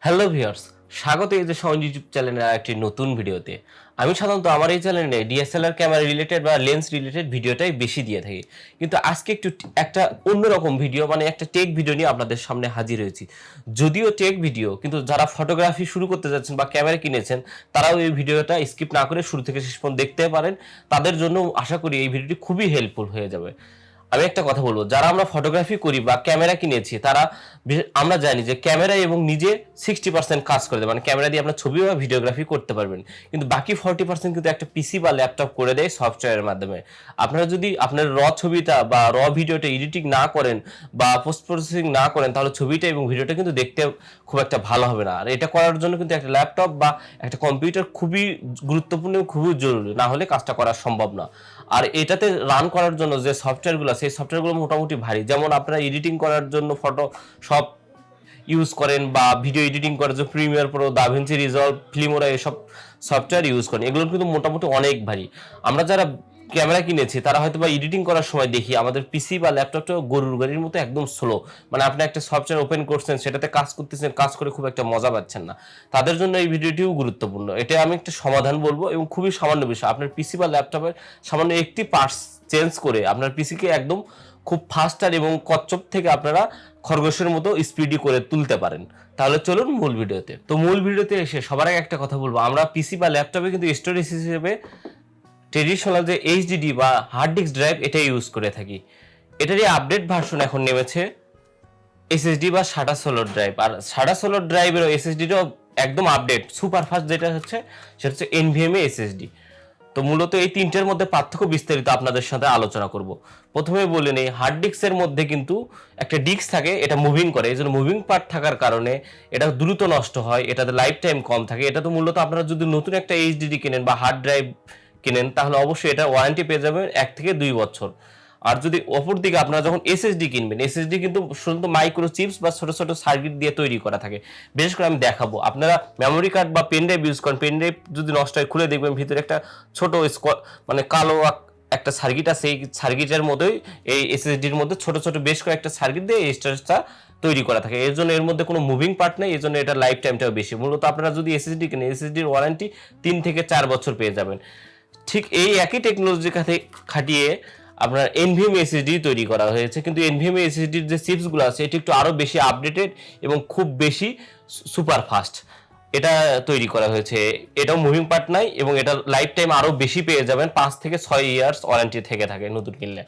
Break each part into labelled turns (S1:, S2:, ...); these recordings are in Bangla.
S1: হ্যালো ভিউয়ার্স, স্বাগত এই যে সহজ ইউটিউব চ্যানেলের একটি নতুন ভিডিওতে। আমি সাধারণত আমার এই চ্যানেলে ডিএসএলআর ক্যামেরা রিলেটেড বা লেন্স রিলেটেড ভিডিওটাই বেশি দিয়ে থাকি, কিন্তু আজকে একটা অন্যরকম ভিডিও, মানে একটা টেক ভিডিও নিয়ে আপনাদের সামনে হাজির হয়েছি। যদিও টেক ভিডিও, কিন্তু যারা ফটোগ্রাফি শুরু করতে যাচ্ছেন বা ক্যামেরা কিনেছেন তারাও এই ভিডিওটা স্কিপ না করে শুরু থেকে শেষ পর্যন্ত দেখতে পারেন। তাদের জন্য আশা করি এই ভিডিওটি খুবই হেল্পফুল হয়ে যাবে। আমি একটা কথা বলবো, যারা আমরা ফটোগ্রাফি করি বা ক্যামেরা কিনেছি তারা আমরা জানি যে ক্যামেরা এবং নিজে 60% কাজ করে দেয়, মানে ক্যামেরা দিয়ে আপনার ছবি বা ভিডিওগ্রাফি করতে পারবেন, কিন্তু বাকি 40% কিন্তু একটা পিসি বা ল্যাপটপ করে দেয় সফটওয়্যারের মাধ্যমে। আপনারা যদি আপনার ছবিটা বা ভিডিওটা এডিটিং না করেন বা পোস্ট প্রসেসিং না করেন, তাহলে ছবিটা এবং ভিডিওটা কিন্তু দেখতে খুব একটা ভালো হবে না। আর এটা করার জন্য কিন্তু একটা ল্যাপটপ বা একটা কম্পিউটার খুবই গুরুত্বপূর্ণ, খুবই জরুরি, না হলে কাজটা করা সম্ভব না। আর এটাতে রান করার জন্য যে সফটওয়্যারগুলো, সেই সফটওয়্যারগুলো মোটামুটি ভারী। যেমন আপনারা এডিটিং করার জন্য ফটোশপ ইউজ করেন বা ভিডিও এডিটিং করার জন্য প্রিমিয়ার প্রো, দাভিন্সি রিজলভ, ফিল্মোরা, এসব সফটওয়্যার ইউজ করেন, এগুলো কিন্তু মোটামুটি অনেক ভারী। আমরা যারা ক্যামেরা কিনেছি তারা হয়তো বা এডিটিং করার সময় দেখি আমাদের পিসি বা ল্যাপটপটা গরুর গাড়ির মতো একদম স্লো, মানে আপনি একটা সফটওয়্যার ওপেন করছেন, সেটাতে কাজ করতেছেন, কাজ করে খুব একটা মজা পাচ্ছেন না। তাদের জন্য এই ভিডিওটিও গুরুত্বপূর্ণ। এটা আমি একটা সমাধান বলবো, এবং খুবই সামান্য বিষয়। আপনার পিসি বা ল্যাপটপের সামান্য একটি পার্টস চেঞ্জ করে আপনার পিসিকে একদম খুব ফাস্টার এবং কচ্ছপ থেকে আপনারা খরগোশের মতো স্পিডি করে তুলতে পারেন। তাহলে চলুন মূল ভিডিওতে। তো মূল ভিডিওতে এসে সবার আগে একটা কথা বলবো, আমরা পিসি বা ল্যাপটপে কিন্তু স্টোরেজ হিসেবে ট্রেডিশনাল যে এইচডিডি বা হার্ড ডিস্ক ড্রাইভ এটা ইউজ করে থাকি। এটারই আপডেট ভার্সন এখন নেমেছে এসএসডি বা সাটা সোলার ড্রাইভ। আর সাটা সোলার ড্রাইভের এসএসডিটাও একদম আপডেট সুপার ফাস্ট, যেটা হচ্ছে সেটা হচ্ছে এনভিএমএ এসএসডি। তো মূলত এই তিনটের মধ্যে পার্থক্য বিস্তারিত আপনাদের সাথে আলোচনা করব। প্রথমে বলে নেই, হার্ড ডিস্কের মধ্যে কিন্তু একটা ডিস্ক থাকে, এটা মুভিং করে, এই জন্য মুভিং পার্ট থাকার কারণে এটা দ্রুত নষ্ট হয়, এটাতে লাইফ টাইম কম থাকে। এটা তো মূলত আপনারা যদি নতুন একটা এইচডিডি কিনেন বা হার্ড ড্রাইভ কিনেন, তাহলে অবশ্যই এটা ওয়ারেন্টি পেয়ে যাবেন 1 থেকে 2 বছর। আর যদি অপর দিকে আপনারা যখন এসএসডি কিনবেন, এসএসডি কিন্তু শুধু মাইক্রো চিপস বা ছোট ছোট সার্কিট দিয়ে তৈরি করা থাকে। বিশেষ করে আমি দেখাবো, আপনারা মেমোরি কার্ড বা পেন ড্রাইভ ইউজ করেন, পেন ড্রাইভ যদি নষ্ট হয় খুলে দেখবেন ভিতরে একটা ছোট মানে কালো একটা সার্কিট আছে। এই সার্কিটের মধ্যেই এই এসএসডির মধ্যে ছোট ছোট বেশ কয়েকটা সার্কিট দিয়ে এই স্টোরেজটা তৈরি করা থাকে। এর জন্য এর মধ্যে কোনো মুভিং পার্ট নেই, এর জন্য এটা লাইফ টাইমটাও বেশি। মূলত আপনারা যদি এসএসডি কিনেন, এসএসডির ওয়ারেন্টি 3 থেকে 4 বছর পেয়ে যাবেন। ঠিক এই একই টেকনোলজি খাটিয়ে আপনার এনভিএমই এসএসডি তৈরি করা হয়েছে, কিন্তু এনভিএমই এসএসডির যে চিপসগুলো আছে এটি একটু আরও বেশি আপডেটেড এবং খুব বেশি সুপার ফাস্ট এটা তৈরি করা হয়েছে। এটাও মুভিং পার্ট নাই এবং এটা লাইফ টাইম আরও বেশি পেয়ে যাবেন, 5 থেকে 6 ইয়ার্স ওয়ারেন্টি থেকে থাকে নতুন কিনলে।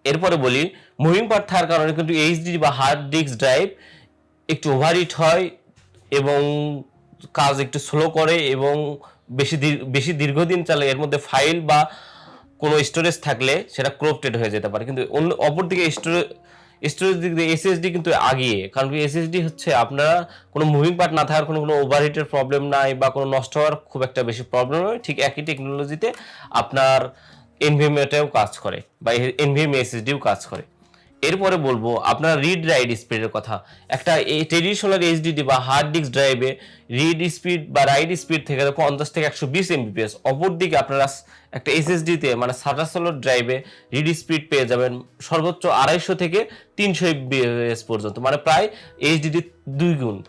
S1: এরপরে বলি, মুভিং পার্ট থাকার কারণে কিন্তু এইচডি বা হার্ড ডিস্ক ড্রাইভ একটু ওভারহিট হয় এবং কাজ একটু স্লো করে এবং বেশি দীর্ঘদিন চলে। এর মধ্যে ফাইল বা কোনো স্টোরেজ থাকলে সেটা ক্রপটেড হয়ে যেতে পারে। কিন্তু অপরদিকে স্টোরেজ দিক দিয়ে এসএসডি কিন্তু আগিয়ে, কারণ কি এসএসডি হচ্ছে আপনারা কোনো মুভিং পার্ট না থাকার কোনো ওভারহিটের প্রবলেম নাই বা কোনো নষ্ট হওয়ার খুব একটা বেশি প্রবলেম নয়। ঠিক একই টেকনোলজিতে আপনার এনভিএমএটাও কাজ করে বা এনভিএমএ এসএসডিও কাজ করে। এরপরে বলবো আপনার রিড রাইট স্পিডের কথা। একটা ট্রেডিশনাল এইচডিডি বা হার্ড ডিস্ক ড্রাইভে রিড স্পিড বা রাইট স্পিড থেকে 50 থেকে 120 এমবিপিএস। অপরদিকে আপনারা একটা এসএসডিতে মানে সাটা সোলার ড্রাইভে রিড স্পিড পেয়ে যাবেন সর্বোচ্চ 250 থেকে 300 এমবিপিএস পর্যন্ত, মানে প্রায় এইচডিডি 2 গুণ।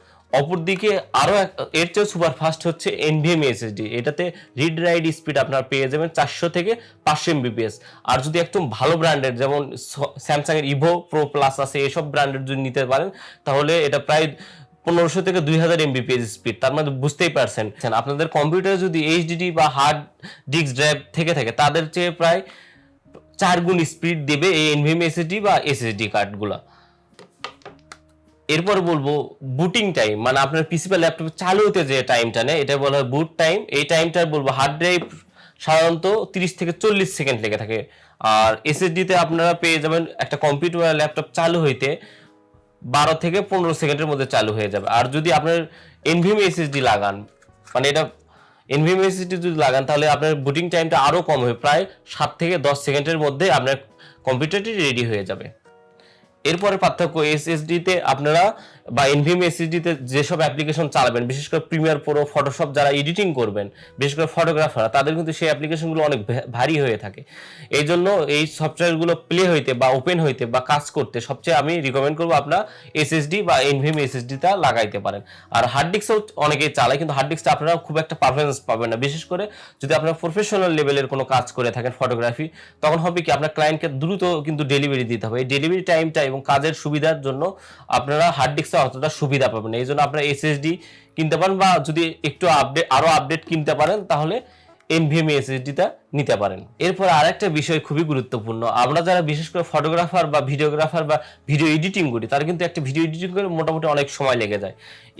S1: অপরদিকে আরও এর চেয়েও সুপার ফাস্ট হচ্ছে এনভিএমই এসএসডি। এটাতে রিড রাইট স্পিড আপনারা পেয়ে যাবেন 400 থেকে 500 এমবিপিএস। আর যদি একদম ভালো ব্র্যান্ডের, যেমন স্যামসাং এর ইভো প্রো প্লাস আছে, এসব ব্র্যান্ডের যদি নিতে পারেন তাহলে এটা প্রায় 1500 থেকে 2000 এমবিপিএস স্পিড। তার মানে বুঝতেই পারছেন, আপনাদের কম্পিউটারে যদি এইচডিডি বা হার্ড ডিস্ক ড্রাইভ থেকে থাকে তাদের চেয়ে প্রায় 4 গুণ স্পিড দেবে এই এনভিএমই এসএসডি বা এসএসডি কার্ডগুলো। এরপর বলবো বুটিং টাইম, মানে আপনার পিসি বা ল্যাপটপে চালু হতে যে টাইমটা নেয় এটা বলা হয় বুট টাইম। এই টাইমটা বলবো হার্ড ড্রাইভ সাধারণত 30 থেকে 40 সেকেন্ড লেগে থাকে, আর এসএসডিতে আপনারা পেয়ে যাবেন একটা কম্পিউটার বা ল্যাপটপ চালু হইতে 12 থেকে 15 সেকেন্ডের মধ্যে চালু হয়ে যাবে। আর যদি আপনার এনভিএমই এসএসডি লাগান, মানে এটা এনভিএমই এসএসডি যদি লাগান, তাহলে আপনার বুটিং টাইমটা আরও কম হবে, প্রায় 7 থেকে 10 সেকেন্ডের মধ্যে আপনার কম্পিউটারটি রেডি হয়ে যাবে। এরপরে পার্থক্য, এসএসডিতে আপনারা বা এনভিএমই এসএসডিতে যেসব অ্যাপ্লিকেশন চালাবেন, বিশেষ করে প্রিমিয়ার প্রো, ফটোশপ যারা এডিটিং করবেন, বিশেষ করে ফটোগ্রাফার, তাদের কিন্তু সেই অ্যাপ্লিকেশনগুলো অনেক ভারী হয়ে থাকে। এই জন্য এই সফটওয়্যারগুলো প্লে হইতে বা ওপেন হইতে বা কাজ করতে সবচেয়ে আমি রিকমেন্ড করবো আপনার এসএসডি বা এনভিএমই এসএসডিটা লাগাইতে পারেন। আর হার্ড ডিস্কও অনেকেই চালায়, কিন্তু হার্ড ডিস্কটা আপনারা খুব একটা পারফরমেন্স পাবেন না, বিশেষ করে যদি আপনারা প্রফেশনাল লেভেলের কোনো কাজ করে থাকেন ফটোগ্রাফি, তখন হবে কি আপনার ক্লায়েন্টকে দ্রুত কিন্তু ডেলিভারি দিতে হবে। এই ডেলিভারি টাইমটা এবং কাজের সুবিধার জন্য আপনারা হার্ড ডিস্কে অতটা সুবিধা পাবেন না। এই জন্য আপনারা এসএসডি কিনতে পারেন, বা যদি একটু আপডেট কিনতে পারেন তাহলে এনভিএমই এসএসডিটা নিতে পারেন। এরপর আরেকটা বিষয় খুবই গুরুত্বপূর্ণ, আমরা যারা বিশেষ করে ফটোগ্রাফার বা ভিডিওগ্রাফার বা ভিডিও এডিটিং করি, তারা কিন্তু একটা ভিডিও এডিটিং করে মোটামুটি অনেক সময় লেগে যায়।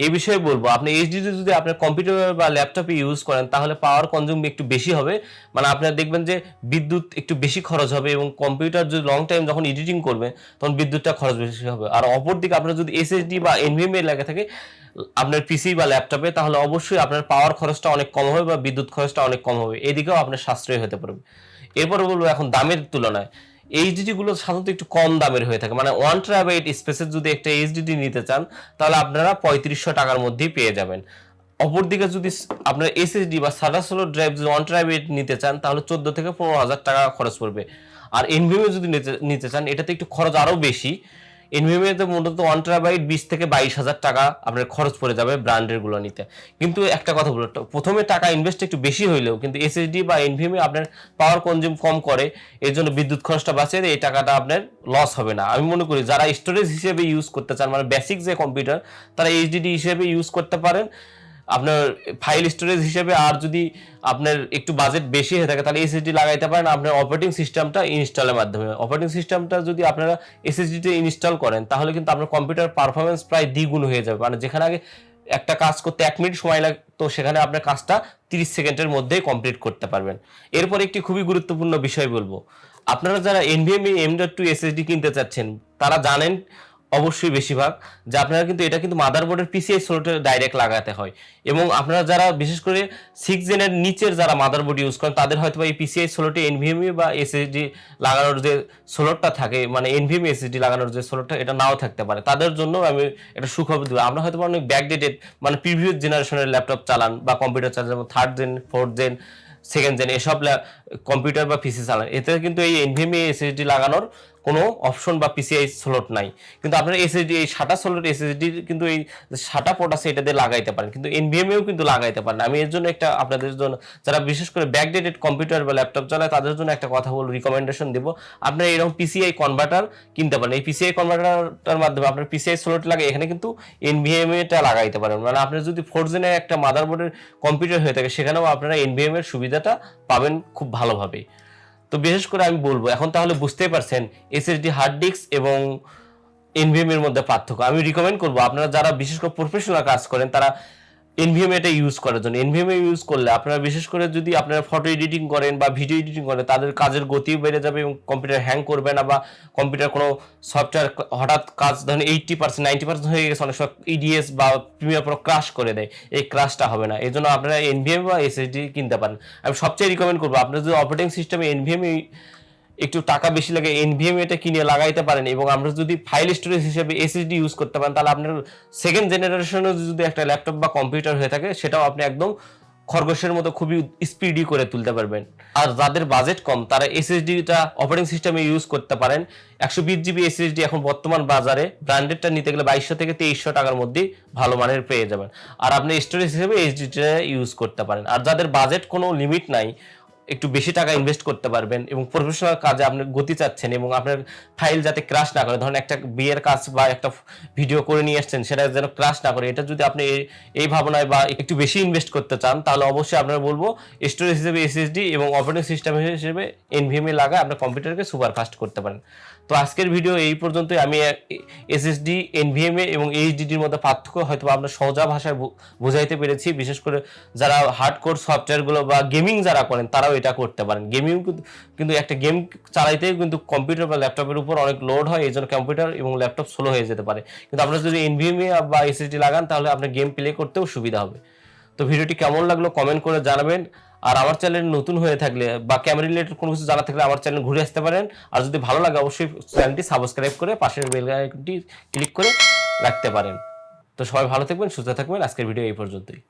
S1: এই বিষয়ে বলবো, আপনি এইচডিডি যদি আপনার কম্পিউটার বা ল্যাপটপে ইউজ করেন তাহলে পাওয়ার কনজিউম একটু বেশি হবে, মানে আপনারা দেখবেন যে বিদ্যুৎ একটু বেশি খরচ হবে, এবং কম্পিউটার যদি লং টাইম যখন এডিটিং করবে তখন বিদ্যুৎটা খরচ বেশি হবে। আর অপরদিকে আপনার যদি এসএসডি বা এনভিএমই লাগে থাকে আপনার পিসি বা ল্যাপটপে, তাহলে অবশ্যই আপনার পাওয়ার খরচটা অনেক কম হবে বা বিদ্যুৎ খরচটা অনেক কম হবে, এদিকেও আপনার সাশ্রয় হতে পারবে। এরপরে বলবো, এখন দামের তুলনায় এইচডিডি গুলো সাধারণত একটু কম দামের হয়ে থাকে, মানে 1 টেরাবাইট স্পেসের যদি একটা এইচডিডি নিতে চান তাহলে আপনারা 3500 টাকার মধ্যেই পেয়ে যাবেন। অপরদিকে যদি আপনার এসএসডি বা সাদা সোলো ড্রাইভ যদি 1 টেরাবাইট নিতে চান তাহলে 14 থেকে 15,000 টাকা খরচ পড়বে। আর এনভিএমই যদি নিতে চান এটাতে একটু খরচ আরো বেশি। এনভিএমইতে মূলত 1 টেরাবাইট 20 থেকে 22,000 টাকা আপনার খরচ পড়ে যাবে ব্র্যান্ডের গুলো নিতে। কিন্তু একটা কথা বলবো, প্রথমে টাকা ইনভেস্ট একটু বেশি হইলেও কিন্তু এসএসডি বা এনভিএমই আপনার পাওয়ার কনজিউম কম করে, এর জন্য বিদ্যুৎ খরচটা বাঁচিয়ে দেয়, এই টাকাটা আপনার লস হবে না। আমি মনে করি যারা স্টোরেজ হিসেবে ইউজ করতে চান, মানে বেসিক যে কম্পিউটার, তারা এইচডিডি হিসেবে ইউজ করতে পারেন আপনার ফাইল স্টোরেজ হিসেবে। আর যদি আপনার একটু বাজেট বেশি হয়ে থাকে তাহলে এসএসডি লাগাইতে পারেন আপনার অপারেটিং সিস্টেমটা ইনস্টলের মাধ্যমে। অপারেটিং সিস্টেমটা যদি আপনারা এসএসডিতে ইনস্টল করেন তাহলে কিন্তু আপনার কম্পিউটার পারফরমেন্স প্রায় দ্বিগুণ হয়ে যাবে, মানে যেখানে আগে একটা কাজ করতে 1 মিনিট সময় লাগতো সেখানে আপনার কাজটা 30 সেকেন্ডের মধ্যেই কমপ্লিট করতে পারবেন। এরপর একটি খুবই গুরুত্বপূর্ণ বিষয় বলবো, আপনারা যারা nvme m.2 এসএসডি কিনতে চাচ্ছেন তারা জানেন অবশ্যই বেশিরভাগ যে আপনারা কিন্তু এটা কিন্তু মাদারবোর্ডের পিসিআই স্লটে ডাইরেক্ট লাগাতে হয়, এবং আপনারা যারা বিশেষ করে 6 জেনের নিচের যারা মাদারবোর্ড ইউজ করেন তাদের হয়তো এই পিসিআই স্লটে এনভিএমই বা এসএসডি লাগানোর যে স্লটটা থাকে, মানে এনভিএমই এসএসডি লাগানোর যে স্লটটা, এটা নাও থাকতে পারে। তাদের জন্য আমি এটা সুখবর দেব, আমরা হয়তো অনেক ব্যাকডেটেড মানে প্রিভিয়াস জেনারেশনের ল্যাপটপ চালান বা কম্পিউটার চালান, যেমন 3rd gen 4th gen 2nd gen এসব কম্পিউটার বা পিসি চালান, এতে কিন্তু এই এনভিএমই এসএসডি লাগানোর কোনো অপশন বা পিসিআই স্লট নাই। কিন্তু আপনার এসএসডি এই 60টা স্লট এসএসডি কিন্তু এই 60টা পোর্ট আছে এটা দিয়ে লাগাইতে পারেন, কিন্তু এনভিএমইও কিন্তু লাগাইতে পারেন। আমি এর জন্য একটা আপনাদের জন্য যারা বিশেষ করে ব্যাকডেটেড কম্পিউটার বা ল্যাপটপ চালায় তাদের জন্য একটা কথা বলবো, রিকমেন্ডেশন দেব, আপনারা এরকম পিসিআই কনভার্টার কিনতে পারেন। এই পিসিআই কনভার্টারটার মাধ্যমে আপনার পিসিআই স্লট লাগে এখানে কিন্তু এনভিএমইটা লাগাইতে পারেন, মানে আপনার যদি 4th জেনের একটা মাদারবোর্ডের কম্পিউটার হয়ে থাকে সেখানেও আপনারা এনভিএমই এর সুবিধাটা পাবেন খুব ভালোভাবে। তো বিশেষ করে আমি বলবো, এখন তাহলে বুঝতেই পারছেন এসএসডি হার্ড ডিস্ক এবং এনভিএমই এর মধ্যে পার্থক্য। আমি রিকমেন্ড করবো আপনারা যারা বিশেষ করে প্রফেশনাল কাজ করেন তারা এনভিএমই এটা ইউজ করার জন্য। এনভিএমই ইউজ করলে আপনারা বিশেষ করে যদি আপনারা ফটো এডিটিং করেন বা ভিডিও এডিটিং করেন তাদের কাজের গতিও বেড়ে যাবে এবং কম্পিউটার হ্যাং করবে না, বা কম্পিউটার কোনো সফটওয়্যার হঠাৎ কাজ ধরেন 80% 90% হয়ে গেছে, অনেক সময় ইডিএস বা প্রিমিয়ার প্রো ক্রাশ করে দেয়, এই ক্রাশটা হবে না। এই জন্য আপনারা এনভিএমই বা এসএসডি কিনতে পারেন। আমি সবচেয়ে রিকমেন্ড করবো আপনারা যদি অপারেটিং সিস্টেমে এনভিএমই একটু টাকা বেশি লাগে এনভিএমই এটা কিনে লাগাইতে পারেন, এবং আমরা যদি ফাইল স্টোরেজ হিসেবে এসএসডি ইউজ করতে পারেন তাহলে আপনার 2nd জেনারেশনের যদি একটা ল্যাপটপ বা কম্পিউটার হয়ে থাকে সেটাও আপনি একদম খরগোশের মতো খুবই স্পিডি করে তুলতে পারবেন। আর যাদের বাজেট কম তারা এসএসডিটা অপারেটিং সিস্টেমে ইউজ করতে পারেন। 120 জিবি এসএসডি এখন বর্তমান বাজারে ব্র্যান্ডেডটা নিতে গেলে 2200 থেকে 2300 টাকার মধ্যেই ভালো মানের পেয়ে যাবেন। আর আপনি স্টোরেজ হিসেবে এইচডিটা ইউজ করতে পারেন। আর যাদের বাজেট কোনো লিমিট নাই, একটু বেশি টাকা ইনভেস্ট করতে পারবেন এবং প্রফেশনাল কাজে আপনি গতি চাচ্ছেন এবং আপনার ফাইল যাতে ক্রাশ না করে, ধরেন একটা বিয়ের কাজ বা একটা ভিডিও করে নিয়ে আসছেন সেটা যেন ক্রাশ না করে, এটা যদি আপনি এই ভাবনায় বা একটু বেশি ইনভেস্ট করতে চান তাহলে অবশ্যই আপনারা বলবো স্টোরেজ হিসেবে এসএসডি এবং অপারেটিং সিস্টেম হিসেবে এনভিএমই লাগা আপনার কম্পিউটারকে সুপারফাস্ট করতে পারেন। তো আজকের ভিডিও এই পর্যন্তই। আমি এসএসডি, এনভিএমই এবং এইচডিডির মধ্যে পার্থক্য হয়তো আপনার সহজা ভাষায় বোঝাইতে পেরেছি। বিশেষ করে যারা হার্ডকোর সফটওয়্যারগুলো বা গেমিং যারা করেন তারাও এটা করতে পারেন। গেমিং কিন্তু একটা গেম চালাইতে কিন্তু কম্পিউটার বা ল্যাপটপের উপর অনেক লোড হয়, এই জন্য কম্পিউটার এবং ল্যাপটপ স্লো হয়ে যেতে পারে। কিন্তু আপনারা যদি এনভিএমই বা এসএসডি লাগান তাহলে আপনার গেম প্লে করতেও সুবিধা হবে। তো ভিডিওটি কেমন লাগলো কমেন্ট করে জানাবেন। আর আমার চ্যানেল নতুন হয়ে থাকলে বা ক্যামেরা রিলেটেড কোনো কিছু জানা থাকলে আমার চ্যানেল ঘুরে আসতে পারেন। আর যদি ভালো লাগে অবশ্যই চ্যানেলটি সাবস্ক্রাইব করে পাশের বেল আইকনটি ক্লিক করে রাখতে পারেন। তো সবাই ভালো থাকবেন, সুস্থ থাকবেন। আজকের ভিডিও এই পর্যন্তই।